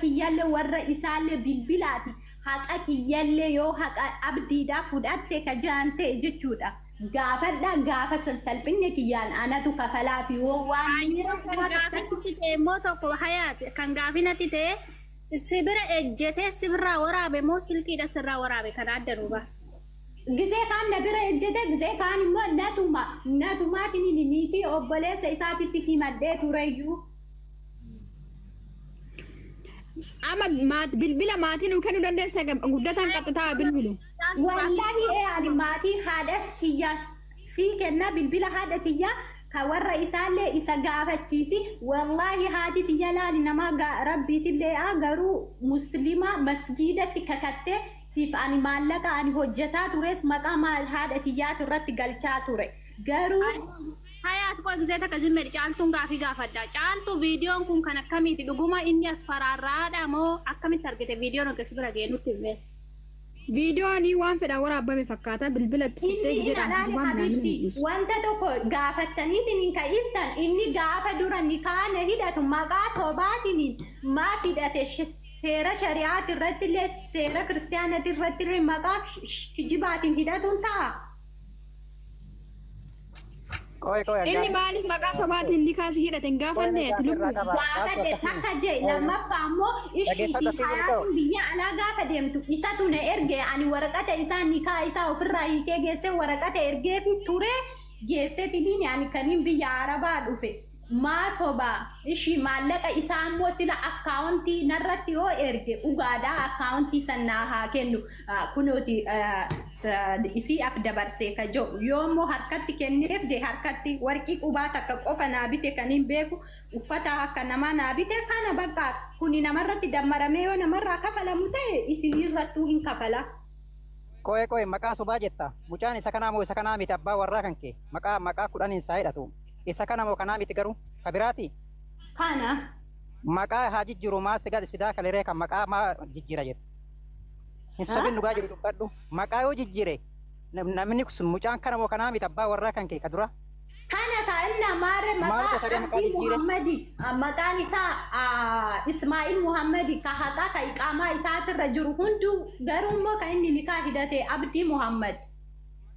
kiyyaalle warra isaallee bilbilaati haqa kiyyaalle yoo haqa abdiidhaa fudhatte ka jaante jechuudha gaafadha gaafa salphinne kiyyaan anatu kafalaa fi waan gaafatti immoo tokko hayaati kan gaafinatti ta'e sibira ejjete sibira waraabe moo silkiidha sirraa waraabe kan addanu ba gizee kaan nabira ejjete gizee kaan immoo natumaatiin niitii obboleessa isaatitti himadhee tureyyuu ama bilbila maatiin kennu dandeessa guddatan qaxxataa bilbilu wallahi ani maatii haadha kiyya sii kenna bilbila haadha kiyya ka warra isaallee isa gaafachiisi wallahi haati tiyya laali nama rabbiitillee garuu muslima masjidatti kakatte siif ani maallaqa ani hojjetaa tures maqaa maal haadha tiyyaatu irratti galchaa ture garuu hayat ko gizee takka zimmedi caaltuun gaafii gaafadda caaltu viidiyoon kun kan akkamiiti dhuguma inni as faraarraadha moo akkamitti argite viidiyoon akkas bira ga'e nutti hime viidiyoon waan fedha waraabame fakkaata bilbilatti sittee jedhan wanta tokko gaafattaniitiin ka ibsan inni gaafa dura ni kaane hidhatu maqaa sobaatiin maa hidhate seera shari'aati irratti illee seera kiristaanati irratti illee maqaa kijibaatiin hidhatuun ta'a. Inni maaliif maqaa sobaatiin ni kaasi hidhaten gaafanne ati lubbu gaafadhe takka jee lammaffaa ammoo ishii hayaatiin biyya alaa gaafa deemtu isatu na erge ani waraqata isaa nikaa isaa ofirraa hiikee geesse waraqata ergee fi ture geessetiniin ani kaniin biyya arabaa dhufe maa sobaa ishii maallaqa isaa ammoo sila akkaawuntii narratti yoo erge ugaadhaa akkaawuntii sannaa haa kennu kunuuti isii af dabarsee ka jiru yoommoo harkatti kenneef je harkatti warqii qubaa takka qofa naa bite kaniin beeku uffata akka namaa naa bite kana bakka kuni namarratti dammaramee yoo namarraa kafalamu ta'e isinirrattuu hin kafala. Koe maqaa sobaa jetta mucaan isa kanaa moo isa kanaa miti abbaa warraa kan kee maqaa kudhaniin isaa hidhatu isa kana moo kanaa miti garuu kabiraati. Kana. Maqaa haa jijjiiru maa sidaa kaleree kan maqaa maa jijjiira jedhu. Insobin dhugaa jiru dubbadhu maqaa yoo jijjiire namni mucaan kana moo kanaa miti abbaa warraa kan kee ka dura. Kana ka inna maare maqaa Muhammadi maqaan isaa Ismaa'il Muhammadi ka haqaa ka iqaamaa isaatirra jiru hundu garuu immoo kan inni nikaa hidhate Abdii Muhammad.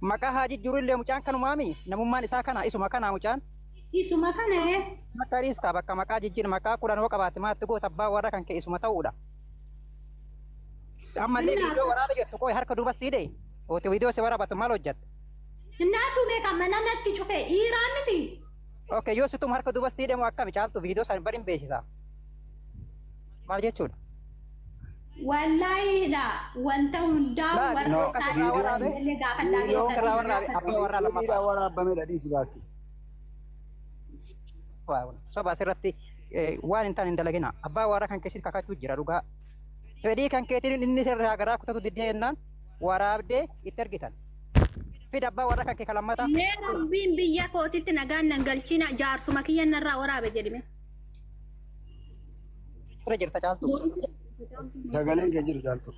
Maqaa haa jijjiiru illee mucaan kanumaami namummaan isaa kana isuma kana mucaan. Isuma kana Maqaa riiska bakka maqaa jijjiir maqaa kudhan qabaate maatti goota abbaa warraa kan kee isuma ta'uudha. Amma illee viidiyoo waraaba jettu qoy harka duuba siidee ooti viidiyoo si waraabatu maal hojjatte? Naatu meeqa mana natti cufe dhiiraan miti. Okay yoo situm harka duuba siidee moo akkami caaltu viidiyoo san bariin beeksisa. Maal jechuudha? Wallahi la wanta hundaa waraabame dhadhiisi baakki. Soba asirratti waan hin taane hin dalagina abbaa warraa kan keessatti kakachuu jira dhugaa. Fedhii kan keetiin inni sirraa garaa kutatu diddee jennaan waraabdee itti ergitan. Fida abbaa warraa kan kee kalammata. Mee rabbiin biyya kootitti nagaan nan galchina jaarsuma kiyya narraa waraabe jedhime. Ture jirta caaltu. Sagaleen kee jiru caaltu.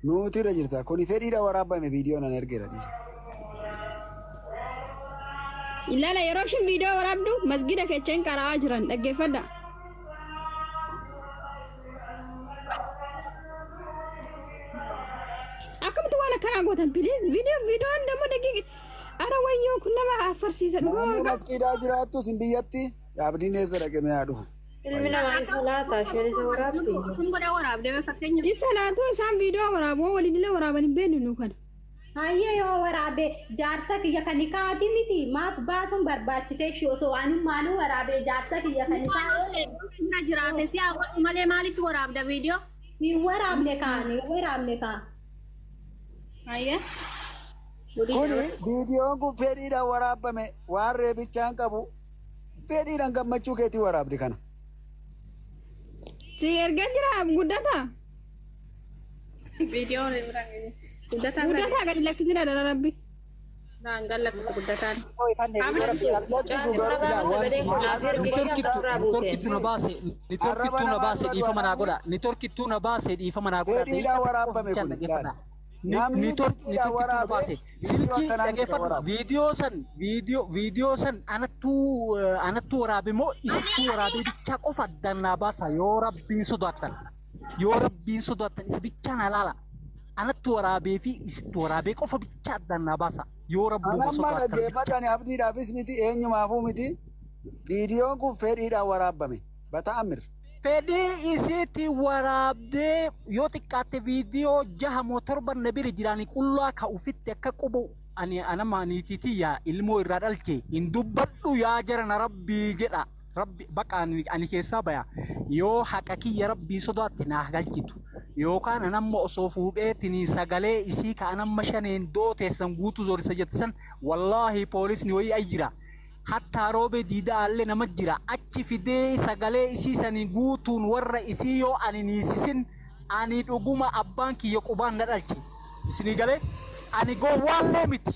Nuutirra jirta. Kuni fedhiidha waraabame viidiyoo nan ergeera dhiisa. Ilaala yeroo ishin viidiyoo waraabdu masgida kecheen qaraa jiran dhaggeeffadha. Akkamitti waan akkanaa gootan please viidiyoon damma daqiiqi ara wayyoo kun nama afarsiisa dhugaa. Naannoo masgidaa jiraattu sin biyyatti abdiin eessa dhaqee haa dhufu. Ilmi namaa salaata isheen isa waraabdi. Kun godha waraabdee fakkeenyaaf. Salaatu isaan viidiyoo waraaboo waliin illee waraaban hin beeknu nu kana. Hayyee yoo waraabe jaarsa kiyya kan kaati miti maaf baasuun barbaachisee shi osoo waan maaluu waraabe jaarsa kiyya kan kaati. Na jiraate si awwal malee maaliif waraabda viidiyoo? Ni waraabne kaan. Hayyee. Kuni viidiyoon kun fedhiidhaan waraabame waan reebichaan qabu fedhiidhaan gammachuu keetii waraabdi kana. Si erga jira guddata. Viidiyoo guddataan gadi lakkisina dhala rabbi. Naan gallakkisu guddataan. Nitorkittuu na baase dhiifama naa godha. Fedhiidhaan waraabame kun. Namni turkiidhaan waraabee silkii dhageeffadhu viidiyoo san anattu waraabe moo isattu waraabee bichaa qofa addannaa baasa yoo rabbiin sodaattan isa bichaan alaala anattu waraabee fi isattu waraabee qofa bichaa addannaa baasa yoo rabbiin sodaattan. Anamma dhaggeeffadhani abdiidhaafis miti eenyumaafuu miti viidiyoon kun fedhiidhaan waraabame Bata'amir. Fedhii isiitti waraabdee yoo xiqqaatte viidiyoo 6 moo 7 na bira jiranii qullaa ka ufitti akka qubu anama niititiyyaa ilmoo irraa dhalche hin dubbadhu yaa jarana rabbii jedha rabbi baqa ani keessaa baya yoo haqa kiyya rabbii sodaatti naa galchitu yookaan anamma osoo fuudheetiin sagalee isii ka anamma shaneen dooteessan guutuu zorisa jettisan wallaahi poolisni wayii ajjira. Hatta roobe diida alle nama jira achi fidee sagalee isii sanii guutuun warra isii yoo ani niisisin ani dhuguma abbaan kiyya qubaan na dhalche isinii galee ani gowwaallee miti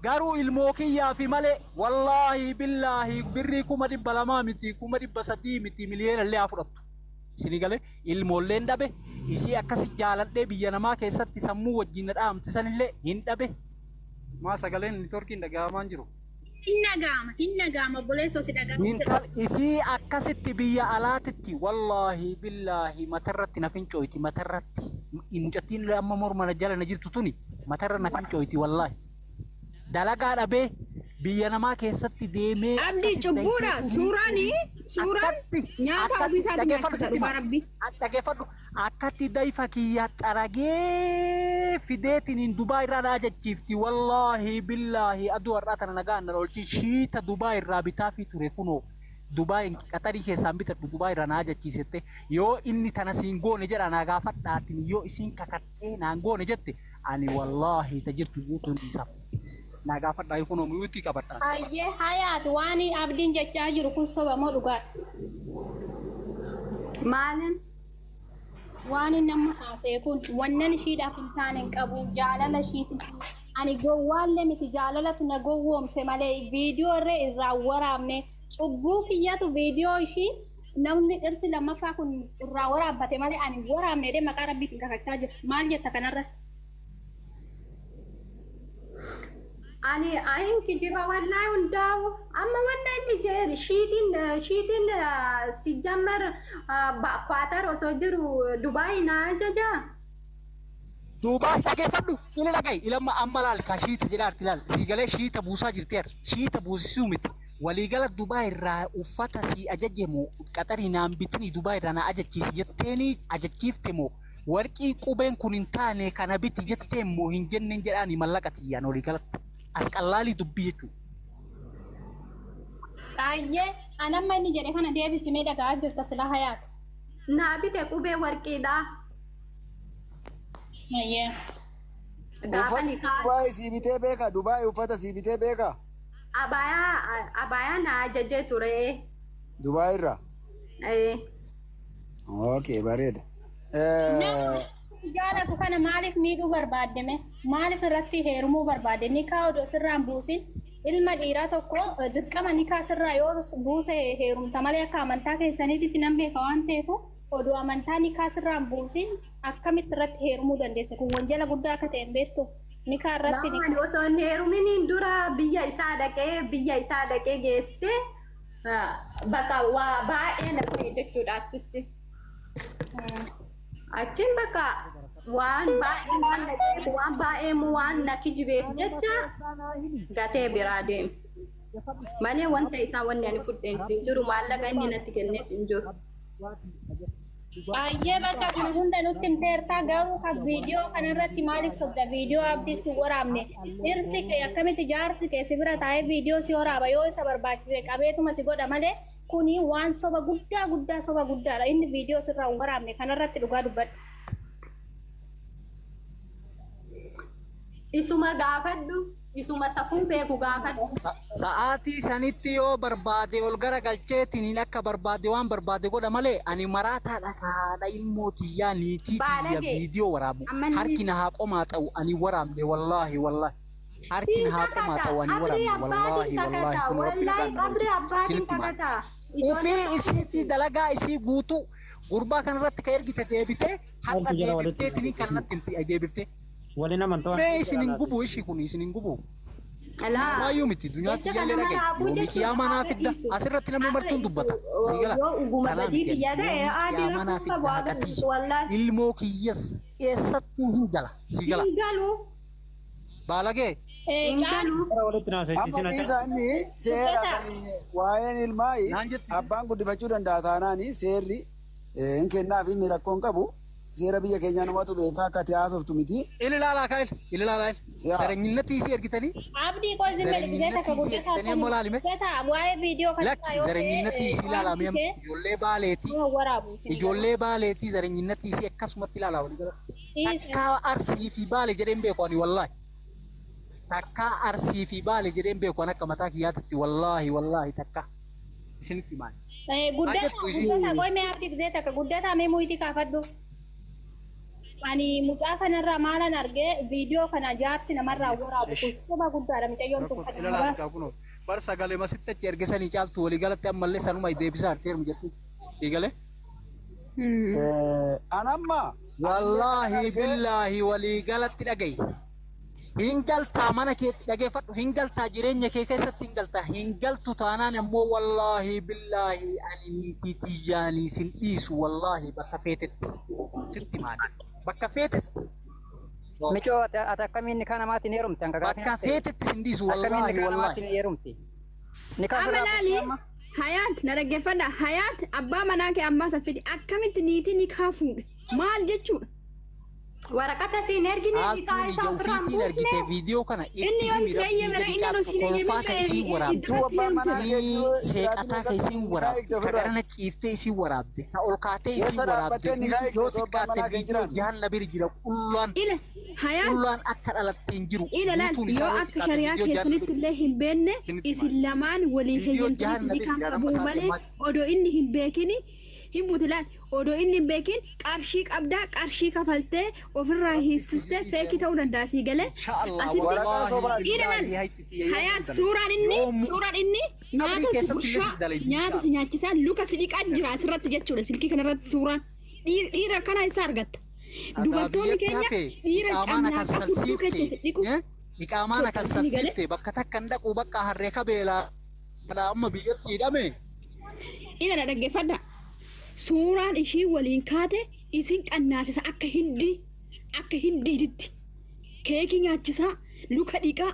garuu ilmoo kiyyaa fi malee wallaahi billaahi birrii 200 miti 300 miti miliyoona illee haa fudhattu isinii galee ilmoolleen dhabe isii akkasi jaaladhee biyya namaa keessatti sammuu wajjin na dhaamtisanillee hin dhabe maa sagaleen niitoorkiin dhagahamaan jiru. Hinnagama boleessoo si dhagahu. Isii akkasitti biyya alaatitti wallaahi billaahi matarratti na fincooyti matarratti incatiin amma morma na jala na jirtu tuni matarra na fincooyti wallaahi dalagaa dhabee biyya namaa keessatti deemee abdii cubbuudha suuraan nyaata ofiisaati nyaachisa dhugaa rabbi dhageeffadhu akkatti dayfa kiyya xaragee fideetiin Dubaay irraa na ajachiifti wallaahi billaahi aduu har'aa tana nagaan na oolchi shiita Dubaay irraa bitaa fi ture kunoo Dubaay Qatarii keessaan bitadhu Dubaay irraa na ajachiisette yoo inni tana siin goone jedha naa gaafadhaatiin yoo isiin kakattee naan goone jette ani wallaahi tajirtu guutuun isaaf naa gaafadhaa kunoo muyuutii qabadhaa. Ayyee hayaati waan abdiin jechaa jiru kun soba moo dhugaa? Maalin? Waan nama haasee kun wannan ishiidhaaf hin taane hin qabu jaalala ishiiti. Ani gowwaallee miti jaalalatu na gowwoomse malee viidiyoo irraa waraabne cubbuu kiyyatu viidiyoo ishii namni dhirsi lammaffaa kun irraa waraabbate malee ani waraabne dee maqaa rabbiitiin kakachaa jira. Maal jetta kanarratti? Ani ayin kijiba wallahi undaawu amma wannan inni jeeri shiitiin si jammar kwaatar osoo jiru Dubaay na ajaja. Dubaay dhageeffadhu ili dhagayi ilamma amma laal ka shiita jedhaarti laal siigalee shiita buusaa jirteer shiita buusisuu miti waliigala Dubaay irraa uffata si ajajeemo Qatarii naan bitini Dubaay irraa na ajachiisi jetteeni ajachiifte moo warqii qubeen kun hin taane kana biti jettee moo hin jenneen jedhaani mallaqa tiyyaan waliigalatti. Asqallaalii dubbii jechuudha. Ayyee anamma inni jedhe kana deebisimee dhagaa jirta sila hayaati. Naa bite qubee warqiidha. Ayyee. Dubaay sii bitee beeka Dubaay uffata sii bitee beeka. Abayaa na ajajee ture. Dubaay irraa. Okay bareeda. Jaalatu kana maaliif miidhuu barbaadame maaliif irratti heerumuu barbaade nikaa odoo sirraan buusin ilma dhiiraa tokko dirqama nikaa sirraa yoo buuse heerumta malee akka amantaa keessaniitti nan beeka waan ta'eef odoo amantaa nikaa sirraan buusin akkamitti irratti heerumuu dandeesse kun wanjala guddaa akka ta'e beektu nikaa irratti nikaa osoo hin heerumin dura biyya isaa dhaqee geesse bakka waa baay'ee na ta'e jechuudha achitti. Achin bakka waan baay'ee waan na kijibeef jecha gatee biraa deemu. Malee wanta isaa wanni ani fudheen sin jiru maallaqa inni natti kennees hin jiru. Baay'ee bakka kun hunda nutti himteertaa garuu kan viidiyoo kanarratti maaliif sobda viidiyoo abdii si waraabne dhirsi kee akkamitti jaarsi kee si bira taa'ee viidiyoo si waraaba yoo isa barbaachise qabeetuma si godha malee kuni waan soba guddaadha inni viidiyoo sirraa waraabne kanarratti dhugaa dubbadha. Isuma gaafadhu isuma safuu beeku gaafadhu. Sa'aatii sanitti yoo barbaade ol gara galcheetiin akka barbaade waan barbaade godha malee ani maraataadha kaadha ilmootiyyaa niitii biyya viidiyoo waraabu harki na haa qomaa ta'u ani waraabne wallaahi harki na haa qomaa ta'u ani waraabne wallaahi Ufii isiitti dalagaa isii guutuu gurbaa kanarratti ka ergite deebitee har'a deebiftee tini kanatti deebiftee Waliin amantaa. Mee isinin gubu ishii kun isinin gubu. Alaa. Maayyuu miti dunyaa tiyyaallee dhagaye. Yoomi kiyaamaa naa fidda. Asirratti namni martuun dubbata. Siigala. Kanaa miti. Kiyaamaa naa fidda haqatii. Ilmoo kiyyas eessattuu hin jala. Siigala. Baalagee. Amma isaanii seera kan waa'een ilmaayi abbaan guddifachuu danda'a taanaani seerri hin kennaaf inni rakkoon qabu seera biyya keenyaa namatu beekaa akka haasoftu miti. Ililaalaa kaa'el ililaalaa zareenyinnatti isii ergitanii. Abdii qozi medhibisee takka guddataa waa'ee viidiyoo kan lakki zareenyinnatti isii ilaalamee ijoollee baaleetii zareenyinnatti isii akkasumatti ilaalaa walii gala. Takkaa arsii fi baale jedheen beeku ani wallaahi. Takkaa arsii fi baale jedheen beeku an akka mataa kiyyaatitti wallaahi takka isinitti maali. Guddataa qoyme abdii gisee takka guddataa mee muyitii kaafadhu. Ani mucaa kanarraa maalan argee viidiyoo kana jaarsi namarraa waraabu kusuba guddaadha mucayyoon tun kan bar sagalee masitti achi ergisanii caaltu walii galatti ammallee sanuma deebisaa arteeru jettu eegale. Anamma. Wallaahi billaahi walii galatti dhagayi. Hingaltaa mana kee dhageeffadhu hingaltaa jireenya kee keessatti hingaltu taanaan immoo wallaahi billaahi ani niitii tiyyaanii sin dhiisu wallaahi bakka feetetti sitti maali bakka feetetti. Michoo ati akkamiin nikaa namaatiin heerumte hanga gaafa bakka feetetti sin dhiisu wallaahi heerumte. Amalaali Hayaat na dhaggeeffadha Hayaat abbaa manaa kee ammaa saffiti akkamitti niitii nikaa fuudhe maal jechuudha. Waraqata siin ergine nikaa isaa ofirraa hin buufne viidiyoo kana inni yoom seeyyee bira inni nu siin kolfaa kan isiin waraabde seeqataa kan isiin waraabde kagarana ciiftee isiin waraabde ka ol kaatee isiin waraabde yoo xiqqaatte viidiyoo jahanna bira jira qullaan akka dhalatte hin jiru yoo akka shariyaa keessanitti illee hin beekne isin lamaan walii keeyyamtanii nikaa qabuu malee odoo inni hin beekini hin butilaan odoo inni hin beekin qarshii qabdaa qarshii kafaltee ofirraa hiisistee feekii ta'uu danda'a sii galee Hayaat suuraan inni nyaata si nyaachisaa luka si dhiqaa jira asirratti jechuudha silkii kanarratti suuraan dhiira kana isaa argatta dubartoonni keenya dhiira cannaa fudhuu keessa dhiqu iqaamaan akkasasiifte bakka takka hin dhaquu bakka harree kabeelaa amma biyyatti hidhame ina na dhaggeeffadha. Suuraan ishii waliin kaate isin qannaasisa akka hindiititti keekii nyaachisaa luka dhiqaa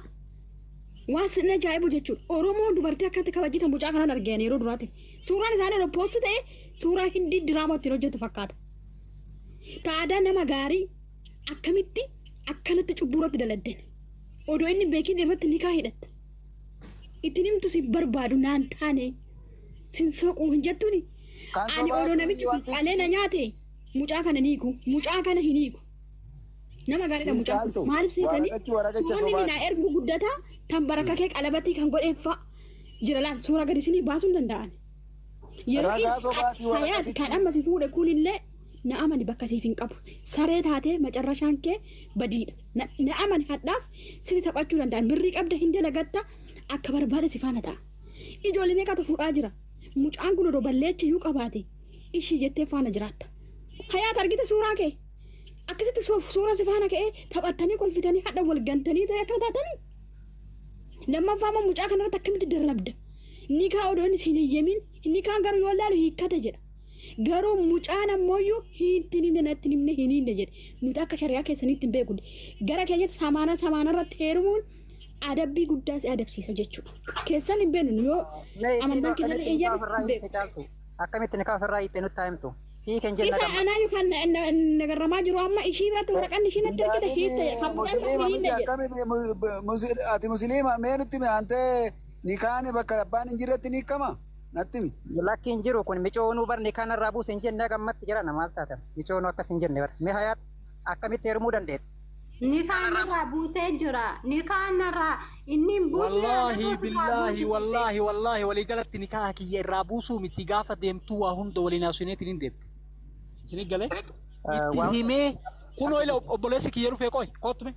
waan sin ajaa'ibu jechuudha. Oromoon dubartii akkatti kabajitan mucaa kanaan argeen yeroo duraati. Suuraan isaanii yeroo poosti ta'e suuraa hindii diraamaa ittiin hojjetu fakkaata. Taadaa nama gaarii akkamitti akkanatti cubburatti daladden odoo inni beekin irratti nikaa hidhatta. Ittiin himtu sin barbaadu naan taane sin soquu hin jettuuni. Ani odoo namichi kun qalee na nyaate mucaa kana niiku mucaa kana hin hiiku nama gaariidha mucaa kun maaliif seetanii suuronni minaa ergu guddataa tan baraka kee qalabatii kan godheeffa jira laan suura gadi isinii baasuu hin danda'an yeroo Hayaat kan amma si fuudhe kun illee na amani bakka siif hin qabu saree taatee macarrashaan kee badiidha na amani hadhaaf sitti taphachuu danda'an birrii qabda hin dalagatta akka barbaade si faana ta'a ijoollee meeqatu fuudhaa jira. Mucaan kun odoo balleecha iyyuu qabaate ishii jettee faana jiraatta. Hayaat argite suuraa kee akkasitti suura si faana ka'ee taphattanii kolfitanii hadha wal gantanii ta'e akka taatanii. Lammaffaa amma mucaa kanarratti akkamitti darrabda. Nikaa odoo inni siin hiyyemin nikaan garuu yoo laalu hiikkata jedha. Garuu mucaan ammoo hiitti himne natti himne hin himne jedhe. Nuti akka shariyaa keessanitti hin beeku. Gara keenyatti samaana irratti heerumuun adabbii guddaa si adabsiisa jechuudha. Keessan hin beeknu yoo amantaan keessatti eeyyame akkamitti nikaa ofirraa hiitte nutti himtu. Hiiken jenna isa anaa yookaan nagarramaa jiru amma ishii biratti waraqaan ishii natti ergite hiitte kan ati musliima mee nutti mi'aantee nikaan bakka abbaan hin jirretti ni hiikama natti mi. Lakki hin jiru kun micoonuu bar nikaan irraa buuse hin jenne gammatti jira namaal taatan micoonuu akkas hin jenne bar mee Hayaat akkamitti heerumuu dandeetti. Nikaan irraa buusee jira nikaan irraa inni wallaahi walii galatti nikaa kiyya irraa buusuu miti gaafa deemtuu waa hunda waliin haasuuneetiin hin deemtu. Isin galee itti himee kunoo ila obboleessi kiyya dhufee qoy kottume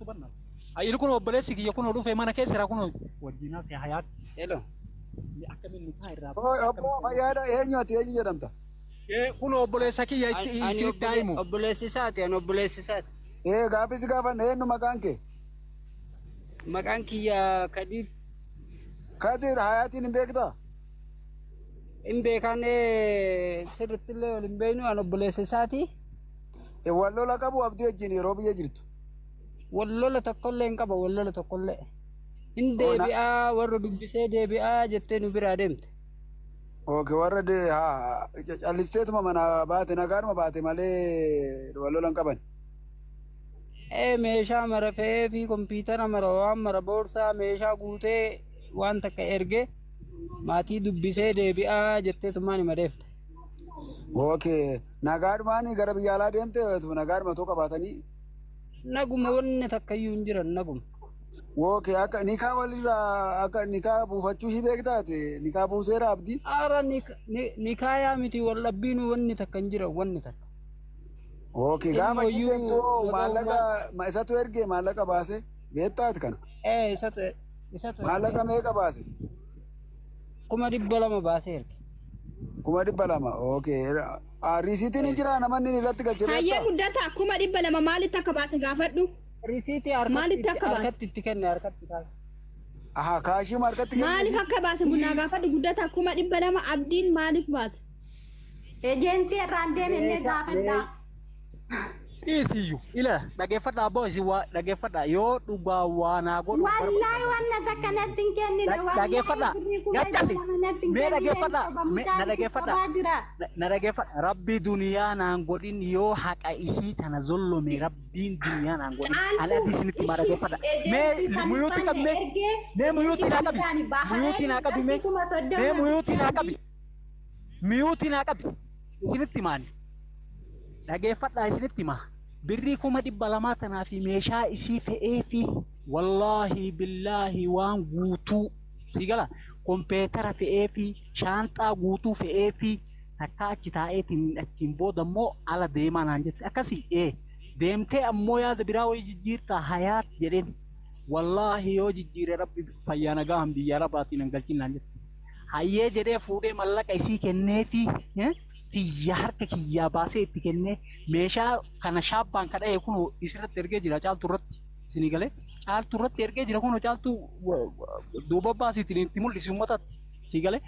bannaa. Ayilu kun obboleessi kiyya kunoo dhufee mana keessa jira kunoo wajjinaa si Hayaat. Hello. Akkamiin nikaa irraa obbo Fayyaada eenyu jedhamta. Kunoo obboleessa kiyya isinitti daa'imu. Obboleessi isaati. Gaafis gaafan eenyu maqaan kee? Maqaan kiyya Kadir. Kadir Hayaatiin hin beektaa? Hin beekan sirriitti illee wal hin beeknu an obboleessa isaati. Wal lola qabu abdii wajjin yeroo biyya jirtu. Wal lola tokkollee hin qaba wal lola tokkollee. Hin deebi'aa warra dubbisee deebi'aa jettee nu biraa deemte. Warra callisteetuma mana baate nagaadhuma baate malee wal lola hin qaban. Meeshaa mara fe'ee fi kompiitara mara waan mara boorsaa meeshaa guutee waan takka ergee maatii dubbisee deebi'aa jettee tumaan hima deemte. Nagaadhumaan gara biyya alaa deemte nagaadhuma tokko baatanii. Naguma wanni takka iyyuu hin jiran naguma. Akka nikaa walirraa akka nikaa buufachuu ishii beektaate nikaa buuseera abdiin. Ara nikaa yaa miti wal dhabbiinu wanni takka hin jiran wanni takka. Gaafa ishii deemtoo maallaqa isatu ergee maallaqa baase beektaati kana. Isatu maallaqa meeqa baase? 200 baasee erge. 200 Risiitiin hin jiraa namanni irratti galchee beektaa? Hayyee guddata 200 maalitti akka baase gaafadhu. Risiitii harkatti itti kenne harkatti kaase. Kaashii harkatti kenne. Maaliif akka baase bunnaa gaafadhu guddata 200 abdiin maaliif baase? Ejensii irraan deemnee gaafadhaa. Isiyyuu ila dhageeffadhaa boosii waa dhageeffadhaa yoo dhugaa waa naa godhu. Wallaahi wanna takka natti hin kennine. Dhageeffadhaa gachalli mee dhageeffadhaa na dhageeffadhaa na dhageeffadhaa rabbi duniyaa naan godhin yoo haqa isii tana zollome rabbiin duniyaa naan godhin ala isinitti maa dhageeffadhaa mee muyuuti qabme mee muyuuti naa qabi muyuuti naa qabi mee muyuuti naa qabi muyuuti naa qabi isinitti maani dhageeffadhaa isinitti maa. Birrii 200 tanaa fi meeshaa isii fe'ee fi wallaahi billaahi waan guutuu sigala kompeetara fe'ee fi shaanxaa guutuu fe'ee fi takka achi taa'eetiin achiin booda immoo ala deemaa naan jette akkasii deemtee ammoo yaada biraa wayii jijjiirtaa hayaat jedheen wallaahi yoo jijjiire rabbi fayyaa nagaa biyya rabaatiin hin galchin naan jette hayyee jedhee fuudhee mallaqa isii kennee fi Kiyya harka kiyyaa baasee itti kennee meeshaa kana shaabbaan kadha'e kun isirratti ergee jira caaltuu irratti isinii galee caaltuu irratti ergee jira kun caaltuu duuba baasiitiin itti mul'isu uummatatti sii galee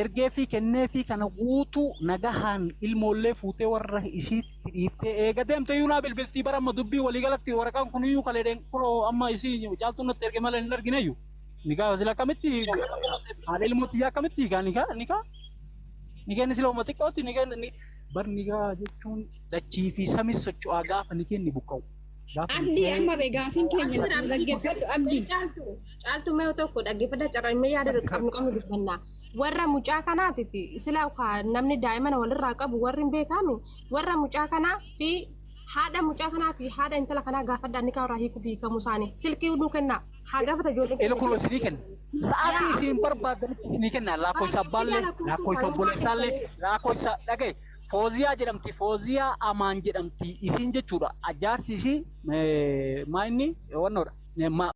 ergee fi kennee fi kana guutuu nagahaan ilmoollee fuutee warra isiitti dhiiftee eega deemte iyyuu naa bilbiltii bara amma dubbii walii galatti waraqaan kun iyyuu kaleedheen kun amma isii caaltuu natti erge malee hin argine iyyuu nikaa sila akkamitti haadha ilmootti akkamitti nikaa ni kenni sila uummatii qooti ni kenni barni gaa jechuun dachii fi samii socho'aa gaafa ni kenni buqqa'u. Abdii amma beegaafin keenya dhaggeeffadhu abdii. Caaltuu mee tokko dhaggeeffadha carraa'imee yaada qabnu dubbannaa. Warra mucaa kanaatiif sila namni daa'imman walirraa qabu warri hin beekame warra mucaa kanaa fi haadha mucaa kanaa fi haadha intala kanaa gaafadhaa ni kaawraa hiikuu fi hiikamuu isaanii silkii nu kennaa haa gaafata ijoollee. Elukuun isinii kenna. Sa'aatii isin barbaadanitti isinii kenna lakkoofsa abbaallee lakkoofsa obboleessaallee lakkoofsa dhagaye fooziyaa jedhamti fooziyaa amaan jedhamti isin jechuudha ajaarsi isii maa inni wannoodha